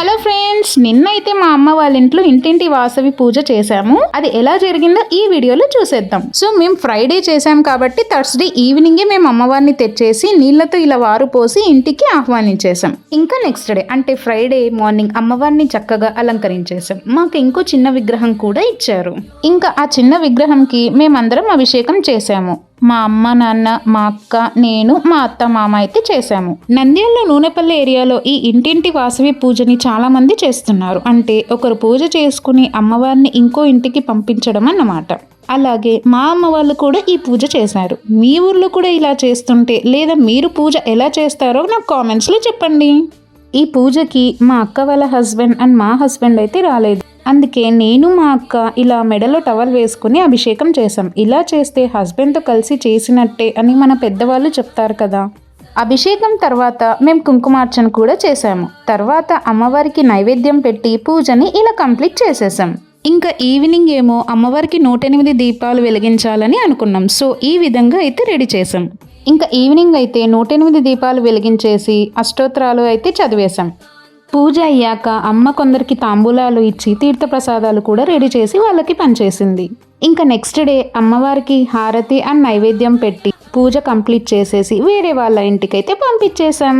Hello friends, నిన్నైతే మా అమ్మ వాళ్ళ ఇంట్లో ఇంటింటి వాసవి పూజ చేశాము. అది ఎలా జరిగిందో ఈ వీడియోలో చూసేద్దాం. సో మేము ఫ్రైడే చేసాం కాబట్టి థర్స్డే ఈవినింగే మేము అమ్మవారిని తెచ్చేసి నీళ్లతో ఇలా వారు పోసి ఇంటికి ఆహ్వానించేసాం. ఇంకా నెక్స్ట్ డే అంటే ఫ్రైడే మార్నింగ్ అమ్మవారిని చక్కగా అలంకరించేసాం. మాకు ఇంకో చిన్న విగ్రహం కూడా ఇచ్చారు. ఇంకా ఆ చిన్న విగ్రహంకి మేమందరం అభిషేకం చేసాము. మా అమ్మ నాన్న, మా అక్క, నేను, మా అత్త మామ అయితే చేశాము. నంద్యాలలో నూనెపల్లి ఏరియాలో ఈ ఇంటింటి వాసవి పూజని చాలా మంది చేస్తున్నారు. అంటే ఒకరు పూజ చేసుకుని అమ్మవారిని ఇంకో ఇంటికి పంపించడం అన్నమాట. అలాగే మా అమ్మ వాళ్ళు కూడా ఈ పూజ చేశారు. మీ ఊర్లో కూడా ఇలా చేస్తుంటే లేదా మీరు పూజ ఎలా చేస్తారో నాకు కామెంట్స్లో చెప్పండి. ఈ పూజకి మా అక్క వాళ్ళ హస్బెండ్ అండ్ మా హస్బెండ్ అయితే రాలేదు. అందుకే నేను మా అక్క ఇలా మెడలో టవల్ వేసుకుని అభిషేకం చేసాం. ఇలా చేస్తే హస్బెండ్తో కలిసి చేసినట్టే అని మన పెద్దవాళ్ళు చెప్తారు కదా. అభిషేకం తర్వాత మేము కుంకుమార్చన కూడా చేసాము. తర్వాత అమ్మవారికి నైవేద్యం పెట్టి పూజని ఇలా కంప్లీట్ చేసేసాం. ఇంకా ఈవినింగ్ ఏమో అమ్మవారికి 108 దీపాలు వెలిగించాలని అనుకున్నాం. సో ఈ విధంగా అయితే రెడీ చేసాం. ఇంకా ఈవినింగ్ అయితే 108 దీపాలు వెలిగించేసి అష్టోత్తరాలు అయితే చదివేశాం. పూజ అయ్యాక అమ్మ కొందరికి తాంబూలాలు ఇచ్చి తీర్థప్రసాదాలు కూడా రెడీ చేసి వాళ్ళకి పనిచేసింది. ఇంకా నెక్స్ట్ డే అమ్మవారికి హారతి అండ్ నైవేద్యం పెట్టి పూజ కంప్లీట్ చేసేసి వేరే వాళ్ళ ఇంటికైతే పంపించేశాం.